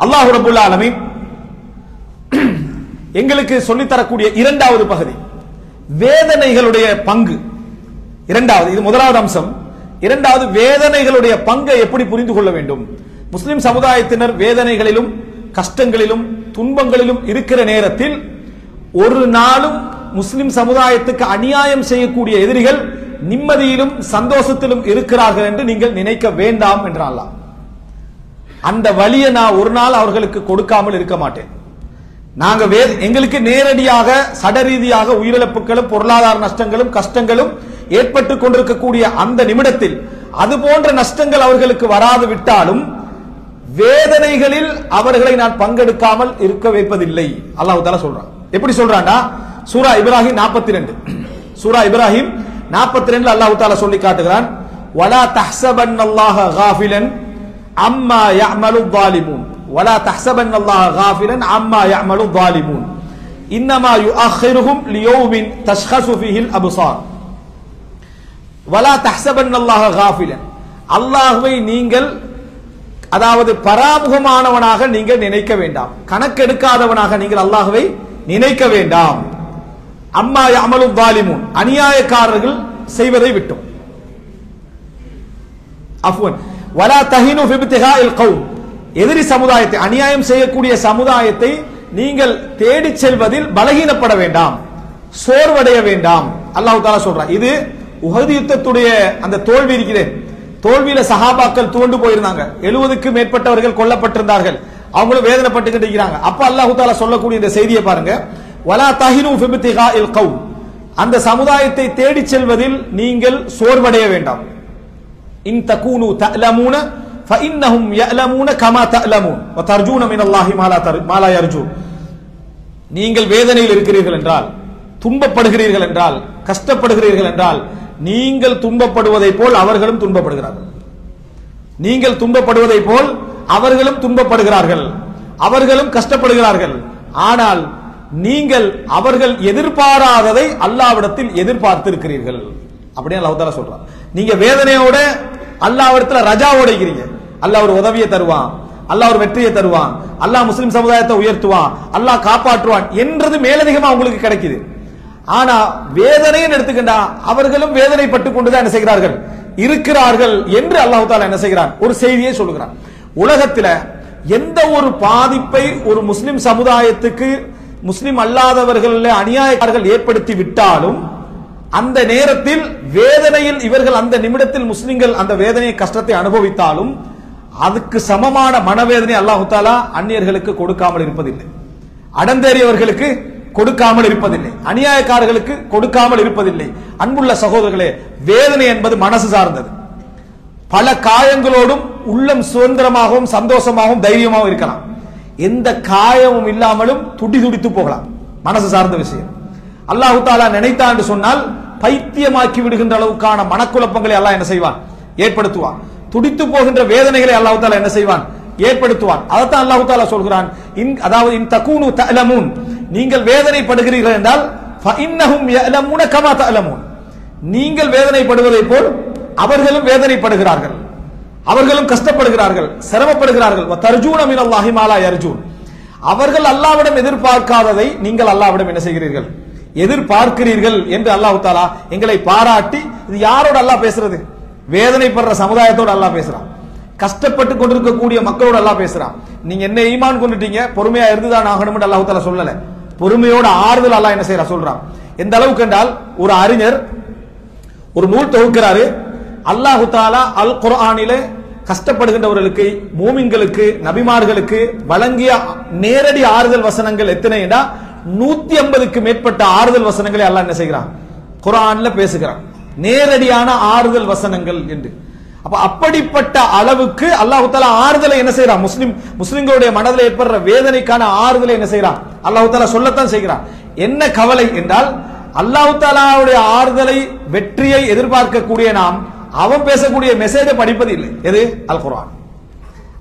அல்லாஹ் ரப்பல் ஆலமீன் எங்களுக்கு சொல்லித்தரக்கூடிய இரண்டாவது பகுதி வேதனைகளுடைய பங்கு. இரண்டாவது, இது முதலாவது அம்சம். இரண்டாவது, வேதனைகளுடைய பங்கை எப்படி புரிந்து கொள்ள வேண்டும். முஸ்லிம் சமுதாயத்தினர் வேதனைகளிலும் கஷ்டங்களிலும் துன்பங்களிலும் இருக்கிற நேரத்தில் ஒரு நாளும் முஸ்லிம் சமுதாயத்துக்கு அநியாயம் செய்யக்கூடிய எதிரிகள் நிம்மதியிலும் சந்தோஷத்திலும் இருக்கிறார்கள் என்று நீங்கள் நினைக்க வேண்டாம் என்றான் அல்லாஹ். அந்த வழியை நான் ஒரு நாள் அவர்களுக்கு கொடுக்காமல் இருக்க மாட்டேன். நாங்க எங்களுக்கு நேரடியாக சடரீதியாக உயிரிழப்புகளும் பொருளாதார நஷ்டங்களும் கஷ்டங்களும் ஏற்பட்டு கொண்டிருக்கக்கூடிய அந்த நிமிடத்தில் அது போன்ற நஷ்டங்கள் அவர்களுக்கு வராது விட்டாலும் வேதனைகளில் அவர்களை நான் பங்கெடுக்காமல் இருக்க வைப்பதில்லை. அல்லாஹ் தஆலா சொல்றான். எப்படி சொல்றான்னா, சூரா இப்ராஹிம் 42 சூரா இப்ராஹிம் 42 அல்லாஹ் தஆலா சொல்லி காட்டுகிறான், வலா தஹ்ஸபன்னல்லாஹ காஃபிலன் அம்மா யஅமலு ஸாலிமூன் வலா தஹ்ஸபன்னல்லாஹ காஃபிலன் அம்மா யஅமலு ஸாலிமூன் இன்னமா யுஅخிருஹும் லியௌமின் தஷ்கஸு ஃபீஹில் அப்சார் வலா தஹ்ஸபன்னல்லாஹ காஃபிலன், அல்லாஹ்வை நீங்கள் அதாவது பராமுகமானவனாக நீங்கள் நினைக்க வேண்டாம், கணக்கெடுக்காதவனாக நீங்கள் அல்லாஹ்வை நினைக்க வேண்டாம். அம்மா யஅமலு ஸாலிமூன், அநியாயக்காரர்கள் செய்வதை விட்டும். அஃப்வன் வலா தஹினு ஃபி இப்திகாஇல் கௌம், எதிரி சமுதாயத்தை அநியாயம் செய்யக்கூடிய சமுதாயத்தை நீங்கள் தேடி செல்வதில் பலகீனப்பட வேண்டாம், சோர்வடைய வேண்டாம். அல்லாஹ் தஆலா சொல்றான். இது உஹது யுத்தத்துடைய அந்த தோல்வி இருக்கிறது. தோல்வியில சஹாபாக்கள் துவண்டு போயிருந்தாங்க. 70க்கும் மேற்பட்டவர்கள் கொல்லப்பட்டிருந்தார்கள். அவங்களும் வேதனைப்பட்டுக்கிட்டு இருக்கிறாங்க. அப்ப அல்லாஹ் தஆலா சொல்லக்கூடிய இந்த செய்தியை பாருங்க, வலா தஹினு ஃபி இப்திகாஇல் கௌம், அந்த சமுதாயத்தை தேடி செல்வதில் நீங்கள் சோர்வடைய வேண்டாம். இன் தகூனு தஅலமூன ஃபஇன்னஹும் யஅலமூன கமா தஅலமூன் வ தர்ஜூன மினல்லாஹி மா லா யர்ஜூன், நீங்கள் வேதனையில் இருக்கிறீர்கள் என்றால், துன்பப்படுகிறீர்கள் என்றால், கஷ்டப்படுகிறீர்கள் என்றால், நீங்கள் துன்பப்படுவதை போல் அவர்களும் துன்பப்படுகிறார்கள். நீங்கள் துன்பப்படுவதை போல் அவர்களும் துன்பப்படுகிறார்கள், அவர்களும் கஷ்டப்படுகிறார்கள். ஆனால் நீங்கள் அவர்கள் எதிர்பாராததை அல்லாஹ்விடத்தில் எதிர்பார்த்திருக்கிறீர்கள். அப்படியே அல்லாஹ் தஆலா சொல்றான். நீங்க வேதனையோட அல்லாஹ்விடத்தில் ரஜாவோட இருக்கிறீங்க. அல்லாஹ் ஒரு உதவியை தருவான், அல்லாஹ் ஒரு வெற்றியை தருவான், அல்லாஹ் முஸ்லிம் சமுதாயத்தை உயர்த்துவான், அல்லாஹ் காப்பாற்றுவான் என்றது மேலதிகமா உங்களுக்கு கிடைக்குது. ஆனா வேதனைன்னு எடுத்துக்கிட்டா அவர்களும் வேதனைப்பட்டு கொண்டுதான் என்ன செய்கிறார்கள் இருக்கிறார்கள் என்று அல்லாஹ் தஆலா என்ன செய்கிறான், ஒரு செய்தியை சொல்லுகிறான். உலகத்துல எந்த ஒரு பாதிப்பை ஒரு முஸ்லிம் சமுதாயத்துக்கு முஸ்லிம் அல்லாதவர்கள் அநியாயக்காரர்கள் ஏற்படுத்தி விட்டாலும் அந்த நேரத்தில் வேதனையில் இவர்கள் அந்த நிமிடத்தில் முஸ்லிம்கள் அந்த வேதனை கஷ்டத்தை அனுபவித்தாலும் அதுக்கு சமமான மனவேதனை அல்லாஹ் தஆலா அந்நியர்களுக்கு கொடுக்காமல் இருப்பதில்லை, அடந்தேறியவர்களுக்கு கொடுக்காமல் இருப்பதில்லை, அநியாயக்காரர்களுக்கு கொடுக்காமல் இருப்பதில்லை. அன்புள்ள சகோதரர்களே, வேதனை என்பது மனசு சார்ந்தது. பல காயங்களோடும் உள்ளம் சுதந்திரமாகவும் சந்தோஷமாகவும் தைரியமாகவும் இருக்கலாம். எந்த காயமும் இல்லாமலும் துடித்து போகலாம். மனசு சார்ந்த விஷயம். அல்லாஹ் தஆலா நினைத்தான் என்று சொன்னால் பைத்தியமாக்கி விடுகின்ற அளவுக்கான மனக்குழப்பங்களை அல்லாஹ் என்ன செய்வான், ஏற்படுத்துவான். துடித்து போகின்ற வேதனைகளை அல்லாஹ் தஆலா என்ன செய்வான், ஏற்படுத்துவான். அதைத்தான் அல்லாஹ் தஆலா சொல்கிறான், அதாவது இன் தகூனு தஅலமூன், நீங்கள் வேதனைப்படுகிறீர்கள் என்றால் ஃபஇன்னஹும் யஅலமூன கமா தஅலமூன், நீங்கள் வேதனைப்படுவதை போல் அவர்களும் வேதனைப்படுகிறார்கள், அவர்களும் கஷ்டப்படுகிறார்கள், சிரமப்படுகிறார்கள். வ தர்ஜூன மினல்லாஹி மா லா யர்ஜூன், அவர்கள் அல்லாஹ்விடம் எதிர்பார்க்காததை நீங்கள் அல்லாஹ்விடம் என்ன செய்கிறீர்கள், எதிர்பார்க்கிறீர்கள் என்று அல்லாஹ் தஆலா எங்களை பாராட்டி. இது யாரோட அல்லாஹ் பேசுறது, வேதனைப்படுற சமுதாயத்தோடு அல்லாஹ் பேசுறான், கஷ்டப்பட்டு கொண்டிருக்கக்கூடிய மக்களோடு அல்லாஹ் பேசுறான். நீங்க என்ன ஈமான் கொண்டுட்டீங்க, பொறுமையா இருந்துதான் ஆகணும் என்று அல்லாஹ் தஆலா சொல்லல, பொறுமையோட ஆறுதல் அல்லாஹ் என்ன செய்யறா சொல்றான். எந்த அளவுக்கு என்றால், ஒரு அறிஞர் ஒரு நூல் தொகுக்கிறாரு. அல்லாஹ் தஆலா அல் குர்ஆனிலே கஷ்டப்படுகின்றவர்களுக்கு, மூமின்களுக்கு, நபிமார்களுக்கு வழங்கிய நேரடி ஆறுதல் வசனங்கள் எத்தனை என்றா 150க்கு மேற்பட்ட ஆறுதல் வசனங்களை அல்லாஹ் என்ன செய்கிறான், குர்ஆன்ல பேசுகிறான், நேரடியான ஆறுதல் வசனங்கள் என்று. அப்ப அப்படிப்பட்ட அளவுக்கு அல்லாஹ் தஆலா ஆறுதலை என்ன செய்யறான், முஸ்லிம்களுடைய மனதில் ஏற்படுற வேதனைக்கான ஆறுதலை என்ன செய்யறான், அல்லாஹ் தஆலா சொல்லத்தான் செய்கிறான். என்ன கவலை என்றால், அல்லாஹ் தஆலாவுடைய ஆறுதலை வெற்றியை எதிர்பார்க்கக்கூடிய நாம் அவன் பேசக்கூடிய மெசேஜை படிப்பது இல்லை. எது, அல் குர்ஆன்.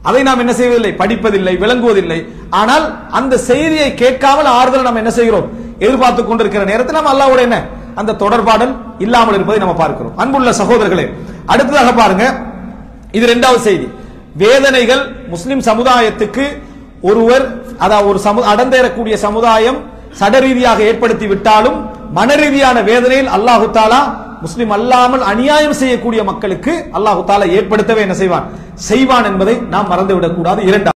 அதை நாம் என்ன செய்வதில்லை, படிப்பதில்லை, விளங்குவதில்லை. ஆனால் அந்த செய்தியை கேட்காமல் ஆறுதலை நாம் என்ன செய்கிறோம், எதிர்பார்த்து கொண்டிருக்கிற நேரத்தில் நம்ம அல்லாஹ்வோட என்ன அந்த தொடர்பாடல் இல்லாமல் இருப்பதை நம்ம பார்க்கிறோம். அன்புள்ள சகோதரர்களே, அடுத்ததாக பாருங்க, இது இரண்டாவது செய்தி. வேதனைகள் முஸ்லிம் சமுதாயத்துக்கு ஒருவர் அதாவது ஒரு அடந்தேறக்கூடிய சமுதாயம் சடரீதியாக ஏற்படுத்தி விட்டாலும் மன ரீதியான வேதனையில் அல்லாஹு தாலா முஸ்லிம் அல்லாமல் அநியாயம் செய்யக்கூடிய மக்களுக்கு அல்லாஹு தாலா ஏற்படுத்தவே என்ன செய்வான் என்பதை நாம் மறந்துவிடக் கூடாது. இரண்டாவது